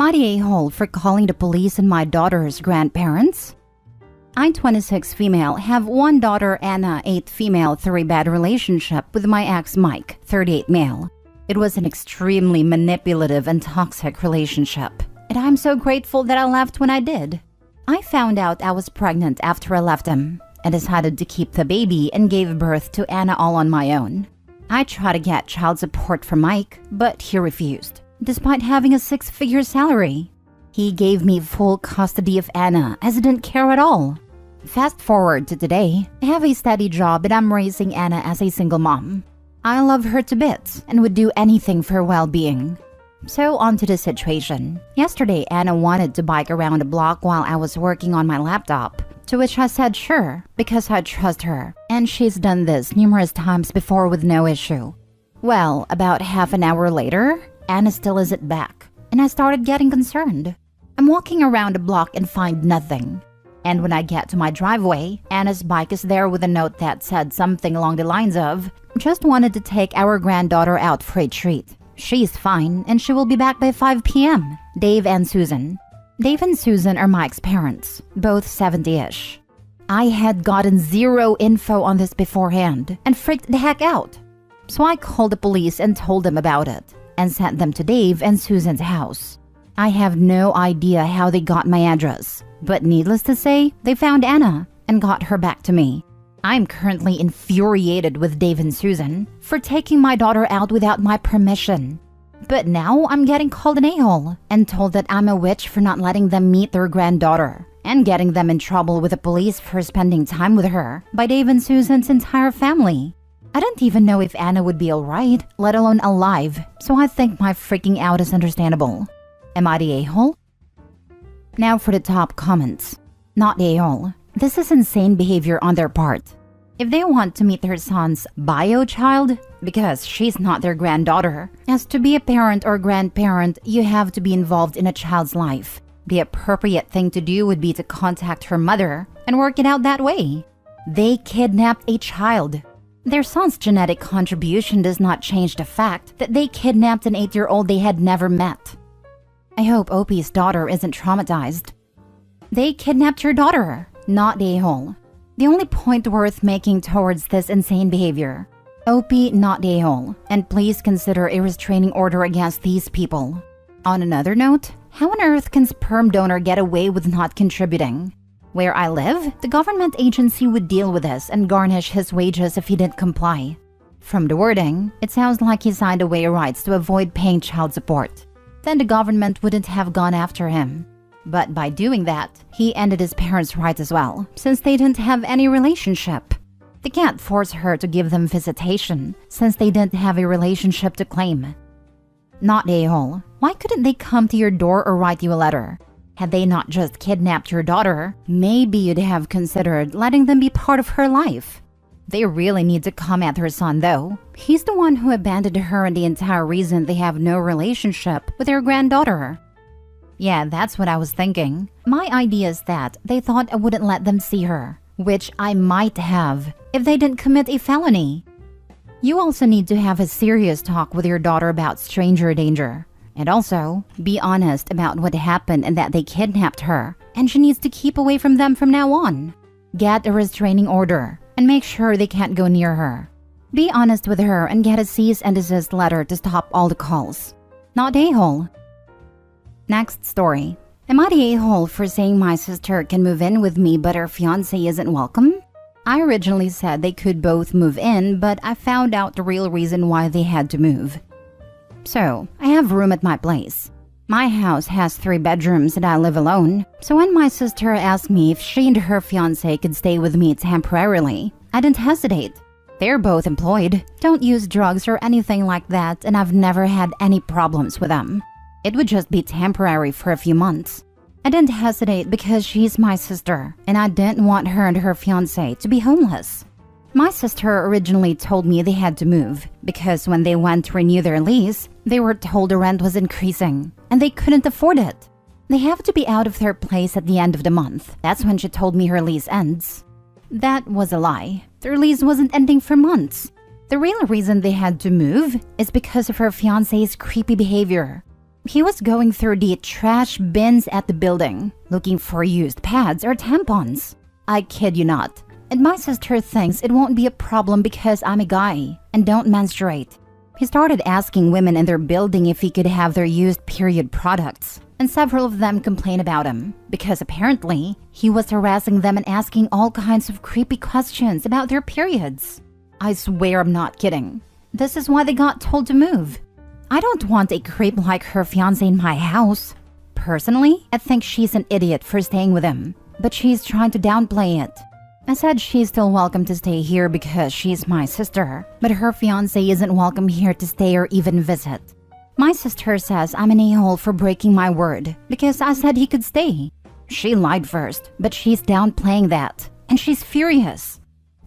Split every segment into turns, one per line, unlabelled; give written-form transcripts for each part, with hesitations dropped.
I the a-hole for calling the police on my daughter's grandparents? I'm 26 female, have one daughter, Anna, 8 female, 3-bed relationship with my ex Mike, 38 male. It was an extremely manipulative and toxic relationship, and I'm so grateful that I left when I did. I found out I was pregnant after I left him and decided to keep the baby and gave birth to Anna all on my own. I tried to get child support from Mike, but he refused, despite having a 6-figure salary. He gave me full custody of Anna as I didn't care at all. Fast forward to today, I have a steady job and I'm raising Anna as a single mom. I love her to bits and would do anything for her well-being. So on to the situation. Yesterday, Anna wanted to bike around the block while I was working on my laptop, to which I said sure, because I trust her, and she's done this numerous times before with no issue. Well, about half an hour later, Anna still isn't back, and I started getting concerned. I'm walking around the block and find nothing. And when I get to my driveway, Anna's bike is there with a note that said something along the lines of, "Just wanted to take our granddaughter out for a treat. She's fine and she will be back by 5 p.m. Dave and Susan." Dave and Susan are Mike's parents, both 70-ish. I had gotten zero info on this beforehand and freaked the heck out. So I called the police and told them about it and sent them to Dave and Susan's house. I have no idea how they got my address, but needless to say, they found Anna and got her back to me. I'm currently infuriated with Dave and Susan for taking my daughter out without my permission. But now I'm getting called an a-hole and told that I'm a witch for not letting them meet their granddaughter and getting them in trouble with the police for spending time with her by Dave and Susan's entire family. I don't even know if Anna would be alright, let alone alive, so I think my freaking out is understandable. Am I the a-hole? Now for the top comments. Not the a-hole. This is insane behavior on their part. If they want to meet their son's bio child, because she's not their granddaughter, as to be a parent or grandparent, you have to be involved in a child's life. The appropriate thing to do would be to contact her mother and work it out that way. They kidnapped a child. Their son's genetic contribution does not change the fact that they kidnapped an 8-year-old they had never met. I hope Opie's daughter isn't traumatized. They kidnapped your daughter, not the a-hole. The only point worth making towards this insane behavior. Opie, not the a-hole, and please consider a restraining order against these people. On another note, how on earth can sperm donor get away with not contributing? Where I live, the government agency would deal with this and garnish his wages if he didn't comply. From the wording, it sounds like he signed away rights to avoid paying child support. Then the government wouldn't have gone after him. But by doing that, he ended his parents' rights as well, since they didn't have any relationship. They can't force her to give them visitation, since they didn't have a relationship to claim. Not the a-hole. Why couldn't they come to your door or write you a letter? Had they not just kidnapped your daughter, maybe you'd have considered letting them be part of her life. They really need to come at her son though. He's the one who abandoned her and the entire reason they have no relationship with their granddaughter. Yeah, that's what I was thinking. My idea is that they thought I wouldn't let them see her, which I might have if they didn't commit a felony. You also need to have a serious talk with your daughter about stranger danger. And also, be honest about what happened and that they kidnapped her, and she needs to keep away from them from now on. Get a restraining order and make sure they can't go near her. Be honest with her and get a cease and desist letter to stop all the calls. Not a-hole. Next story. Am I the a-hole for saying my sister can move in with me but her fiancé isn't welcome? I originally said they could both move in, but I found out the real reason why they had to move. So, I have room at my place. My house has 3 bedrooms and I live alone, so when my sister asked me if she and her fiancé could stay with me temporarily, I didn't hesitate. They're both employed, don't use drugs or anything like that, and I've never had any problems with them. It would just be temporary for a few months. I didn't hesitate because she's my sister, and I didn't want her and her fiancé to be homeless. My sister originally told me they had to move because when they went to renew their lease, they were told the rent was increasing and they couldn't afford it. They have to be out of their place at the end of the month. That's when she told me her lease ends. That was a lie. Their lease wasn't ending for months. The real reason they had to move is because of her fiancé's creepy behavior. He was going through the trash bins at the building, looking for used pads or tampons. I kid you not. And my sister thinks it won't be a problem because I'm a guy and don't menstruate. He started asking women in their building if he could have their used period products, and several of them complained about him because apparently he was harassing them and asking all kinds of creepy questions about their periods. I swear I'm not kidding. This is why they got told to move. I don't want a creep like her fiancé in my house. Personally, I think she's an idiot for staying with him, but she's trying to downplay it. I said she's still welcome to stay here because she's my sister, but her fiancé isn't welcome here to stay or even visit. My sister says I'm an a-hole for breaking my word because I said he could stay. She lied first, but she's downplaying that, and she's furious.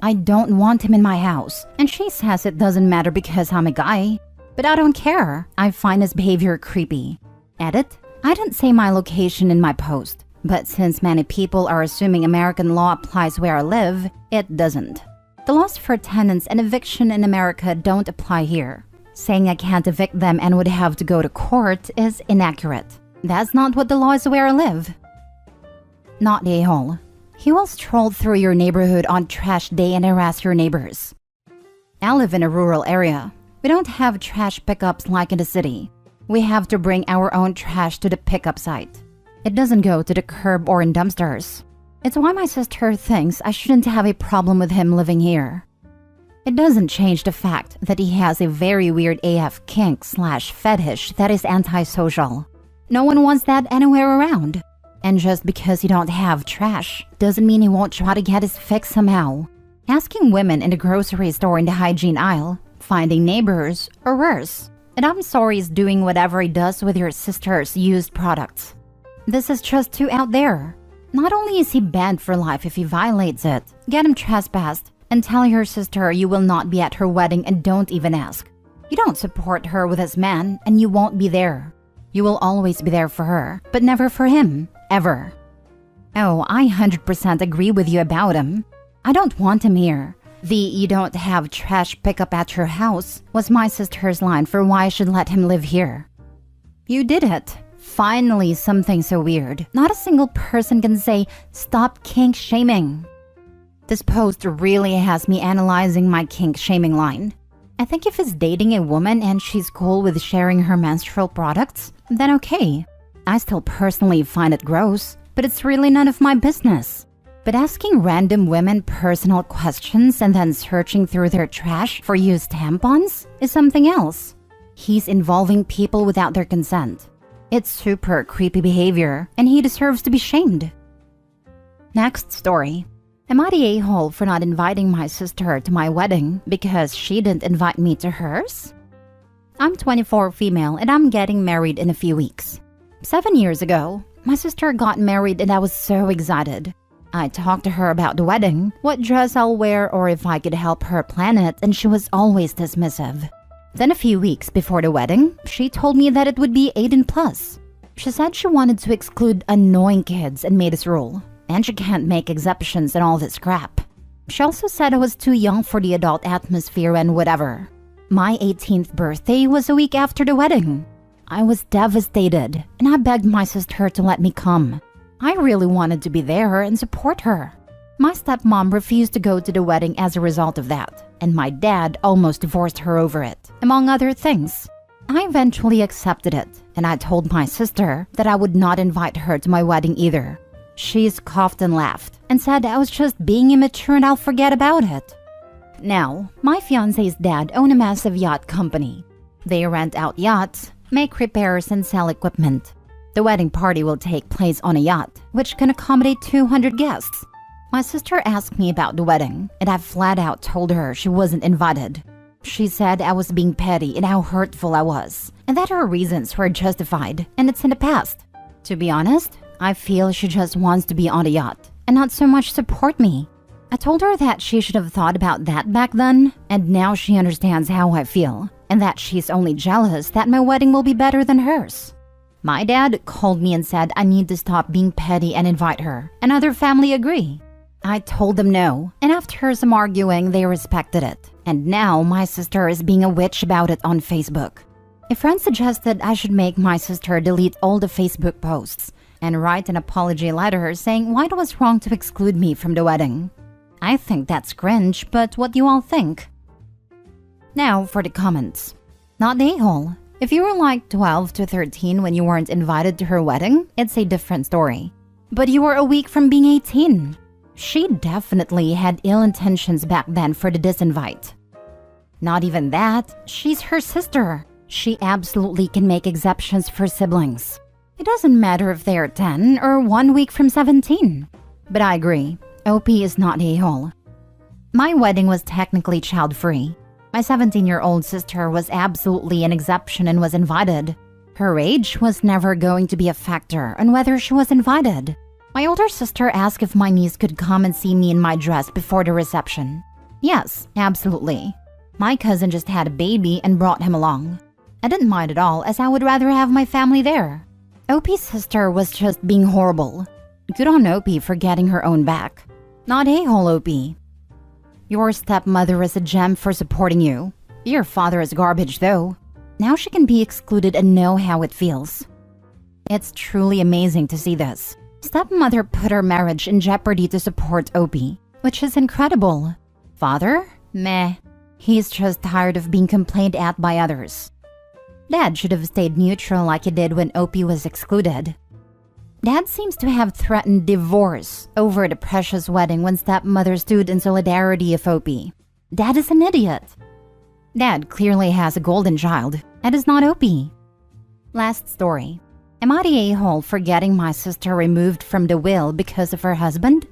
I don't want him in my house, and she says it doesn't matter because I'm a guy. But I don't care. I find his behavior creepy. Edit: I didn't say my location in my post, but since many people are assuming American law applies where I live, it doesn't. The laws for tenants and eviction in America don't apply here. Saying I can't evict them and would have to go to court is inaccurate. That's not what the law is where I live. Not a-hole. He will stroll through your neighborhood on trash day and harass your neighbors. I live in a rural area. We don't have trash pickups like in the city. We have to bring our own trash to the pickup site. It doesn't go to the curb or in dumpsters. It's why my sister thinks I shouldn't have a problem with him living here. It doesn't change the fact that he has a very weird AF kink/fetish that is antisocial. No one wants that anywhere around. And just because you don't have trash doesn't mean he won't try to get his fix somehow. Asking women in the grocery store in the hygiene aisle, finding neighbors, or worse. And I'm sorry he's doing whatever he does with your sister's used products. This is just too out there. Not only is he banned for life if he violates it, get him trespassed and tell your sister you will not be at her wedding and don't even ask. You don't support her with this man and you won't be there. You will always be there for her, but never for him, ever. Oh, I 100% agree with you about him. I don't want him here. The "you don't have trash pickup at your house" was my sister's line for why I should let him live here. You did it. Finally, something so weird. Not a single person can say, "Stop kink shaming." This post really has me analyzing my kink shaming line. I think if he's dating a woman and she's cool with sharing her menstrual products, then okay. I still personally find it gross, but it's really none of my business. But asking random women personal questions and then searching through their trash for used tampons is something else. He's involving people without their consent. It's super creepy behavior, and he deserves to be shamed. Next story. Am I the a-hole for not inviting my sister to my wedding because she didn't invite me to hers? I'm 24 female and I'm getting married in a few weeks. 7 years ago, my sister got married and I was so excited. I talked to her about the wedding, what dress I'll wear, or if I could help her plan it, and she was always dismissive. Then a few weeks before the wedding, she told me that it would be 18+. She said she wanted to exclude annoying kids and made this rule, and she can't make exceptions and all this crap. She also said I was too young for the adult atmosphere and whatever. My 18th birthday was a week after the wedding. I was devastated, and I begged my sister to let me come. I really wanted to be there and support her. My stepmom refused to go to the wedding as a result of that, and my dad almost divorced her over it, among other things. I eventually accepted it, and I told my sister that I would not invite her to my wedding either. She scoffed and laughed, and said I was just being immature and I'll forget about it. Now, my fiancé's dad owns a massive yacht company. They rent out yachts, make repairs, and sell equipment. The wedding party will take place on a yacht, which can accommodate 200 guests. My sister asked me about the wedding, and I flat out told her she wasn't invited. She said I was being petty and how hurtful I was, and that her reasons were justified, and it's in the past. To be honest, I feel she just wants to be on a yacht, and not so much support me. I told her that she should have thought about that back then, and now she understands how I feel, and that she's only jealous that my wedding will be better than hers. My dad called me and said I need to stop being petty and invite her, and other family agree. I told them no, and after some arguing, they respected it. And now my sister is being a witch about it on Facebook. A friend suggested I should make my sister delete all the Facebook posts and write an apology letter saying why it was wrong to exclude me from the wedding. I think that's cringe, but what do you all think? Now for the comments. Not the a-hole. If you were like 12 to 13 when you weren't invited to her wedding, it's a different story. But you were a week from being 18. She definitely had ill intentions back then for the disinvite. Not even that, she's her sister. She absolutely can make exceptions for siblings. It doesn't matter if they're 10 or 1 week from 17. But I agree, OP is not a-hole. My wedding was technically child-free. My 17-year-old sister was absolutely an exception and was invited. Her age was never going to be a factor on whether she was invited. My older sister asked if my niece could come and see me in my dress before the reception. Yes, absolutely. My cousin just had a baby and brought him along. I didn't mind at all, as I would rather have my family there. OP's sister was just being horrible. Good on OP for getting her own back. Not a-hole, OP. Your stepmother is a gem for supporting you. Your father is garbage, though. Now she can be excluded and know how it feels. It's truly amazing to see this. Stepmother put her marriage in jeopardy to support OP, which is incredible. Father? Meh. He's just tired of being complained at by others. Dad should have stayed neutral like he did when OP was excluded. Dad seems to have threatened divorce over the precious wedding when stepmother stood in solidarity of OP. Dad is an idiot. Dad clearly has a golden child. It is not OP. Last story. Am I the a-hole for getting my sister removed from the will because of her husband?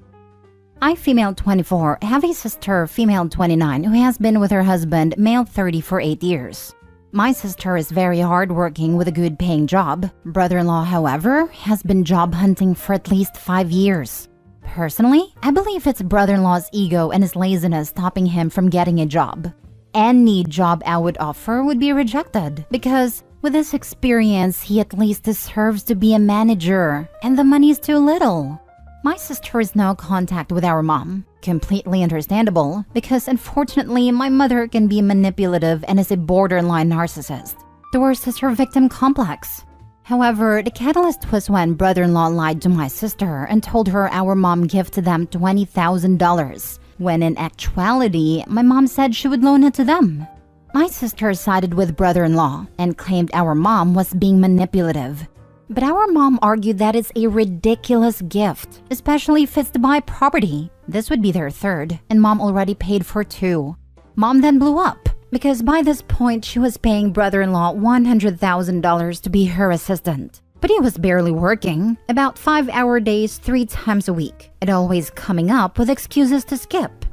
I, female 24, have a sister, female 29, who has been with her husband, male 30, for 8 years. My sister is very hardworking with a good paying job. Brother-in-law, however, has been job hunting for at least 5 years. Personally, I believe it's brother-in-law's ego and his laziness stopping him from getting a job. Any job I would offer would be rejected because with his experience, he at least deserves to be a manager, and the money is too little. My sister has no contact with our mom. Completely understandable, because unfortunately, my mother can be manipulative and is a borderline narcissist. The worst is her victim complex. However, the catalyst was when brother-in-law lied to my sister and told her our mom gifted them $20,000, when in actuality, my mom said she would loan it to them. My sister sided with brother-in-law and claimed our mom was being manipulative. But our mom argued that it's a ridiculous gift, especially if it's to buy property. This would be their third, and mom already paid for 2. Mom then blew up, because by this point she was paying brother-in-law $100,000 to be her assistant. But he was barely working, about 5-hour days 3 times a week, and always coming up with excuses to skip.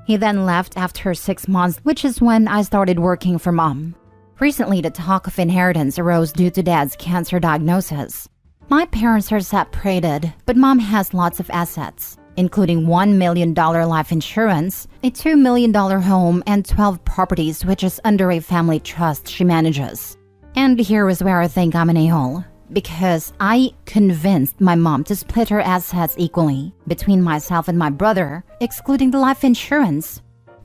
He then left after 6 months, which is when I started working for mom. Recently, the talk of inheritance arose due to dad's cancer diagnosis. My parents are separated, but mom has lots of assets, including $1 million life insurance, a $2 million home, and 12 properties, which is under a family trust she manages. And here is where I think I'm an a-hole, because I convinced my mom to split her assets equally between myself and my brother, excluding the life insurance.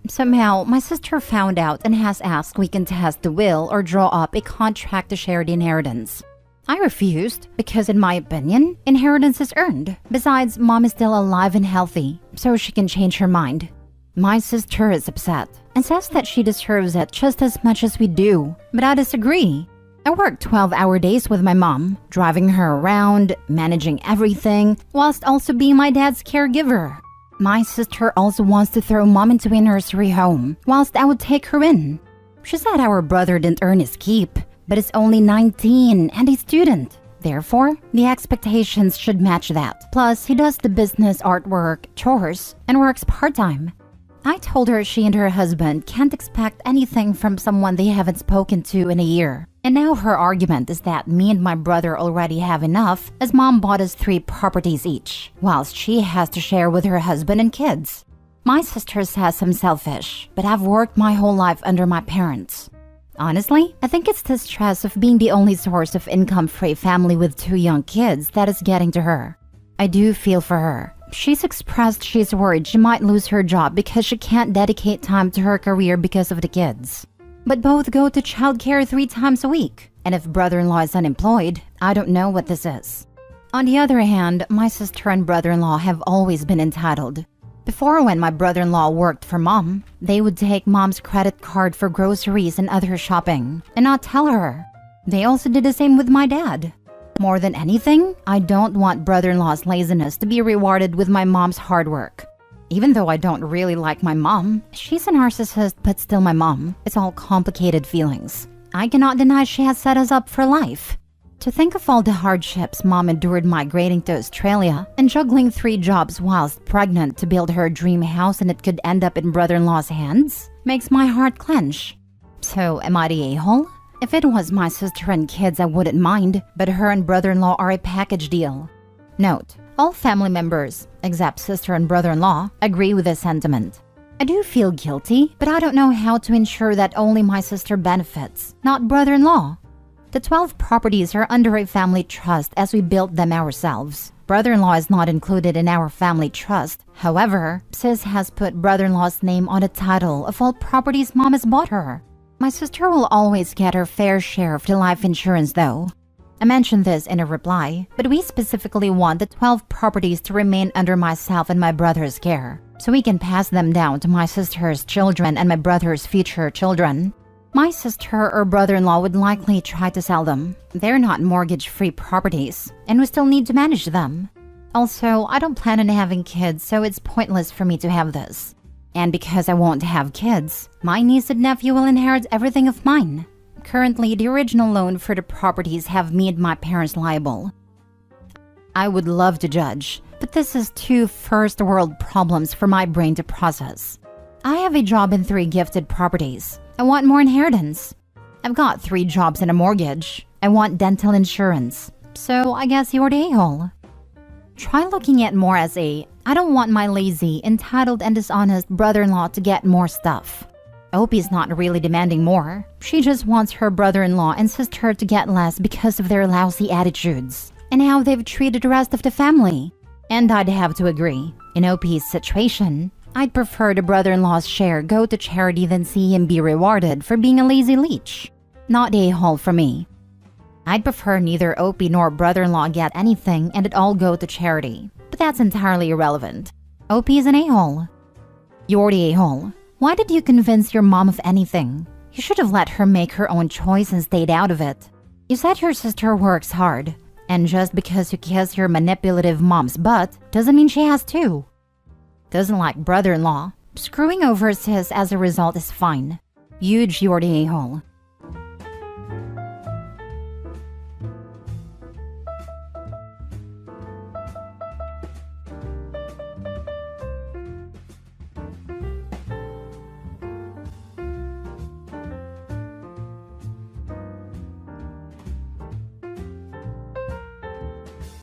Somehow, my sister found out and has asked we can test the will or draw up a contract to share the inheritance. I refused because, in my opinion, inheritance is earned. Besides, mom is still alive and healthy, so she can change her mind. My sister is upset and says that she deserves it just as much as we do, but I disagree. I work 12-hour days with my mom, driving her around, managing everything, whilst also being my dad's caregiver. My sister also wants to throw mom into a nursery home, whilst I would take her in. She said our brother didn't earn his keep, but is only 19 and a student. Therefore, the expectations should match that. Plus, he does the business, artwork, chores, and works part-time. I told her she and her husband can't expect anything from someone they haven't spoken to in a year. And now her argument is that me and my brother already have enough, as mom bought us 3 properties each, whilst she has to share with her husband and kids. My sister says I'm selfish, but I've worked my whole life under my parents. Honestly, I think it's the stress of being the only source of income for a family with 2 young kids that is getting to her. I do feel for her. She's expressed she's worried she might lose her job because she can't dedicate time to her career because of the kids. but both go to childcare 3 times a week. And if brother-in-law is unemployed, I don't know what this is. On the other hand, my sister and brother-in-law have always been entitled. Before, when my brother-in-law worked for mom, they would take mom's credit card for groceries and other shopping and not tell her. They also did the same with my dad. More than anything, I don't want brother-in-law's laziness to be rewarded with my mom's hard work. Even though I don't really like my mom, she's a narcissist but still my mom. It's all complicated feelings. I cannot deny she has set us up for life. To think of all the hardships mom endured migrating to Australia and juggling 3 jobs whilst pregnant to build her dream house and it could end up in brother-in-law's hands makes my heart clench. So am I the a-hole? If it was my sister and kids, I wouldn't mind, but her and brother-in-law are a package deal. Note, all family members, except sister and brother-in-law, agree with this sentiment. I do feel guilty, but I don't know how to ensure that only my sister benefits, not brother-in-law. The 12 properties are under a family trust as we built them ourselves. Brother-in-law is not included in our family trust. However, sis has put brother-in-law's name on the title of all properties mom has bought her. My sister will always get her fair share of the life insurance though. I mentioned this in a reply, but we specifically want the 12 properties to remain under myself and my brother's care, so we can pass them down to my sister's children and my brother's future children. My sister or brother-in-law would likely try to sell them. They're not mortgage-free properties, and we still need to manage them. Also, I don't plan on having kids, so it's pointless for me to have this. And because I won't have kids, my niece and nephew will inherit everything of mine. Currently, the original loan for the properties have made my parents liable. I would love to judge, but this is 2 first-world problems for my brain to process. I have a job and 3 gifted properties. I want more inheritance. I've got 3 jobs and a mortgage. I want dental insurance. So I guess you're the a-hole. Try looking at more as I don't want my lazy, entitled, and dishonest brother-in-law to get more stuff. Opie's not really demanding more. She just wants her brother-in-law and sister to get less because of their lousy attitudes and how they've treated the rest of the family. And I'd have to agree. In Opie's situation, I'd prefer the brother-in-law's share go to charity than see him be rewarded for being a lazy leech. Not the a-hole for me. I'd prefer neither Opie nor brother-in-law get anything and it all go to charity. But that's entirely irrelevant. Opie is an a-hole. You're the a-hole. Why did you convince your mom of anything? You should have let her make her own choice and stayed out of it. You said your sister works hard, and just because you kiss your manipulative mom's butt doesn't mean she has to. Doesn't like brother-in-law. Screwing over sis as a result is fine. Huge, you're the a-hole.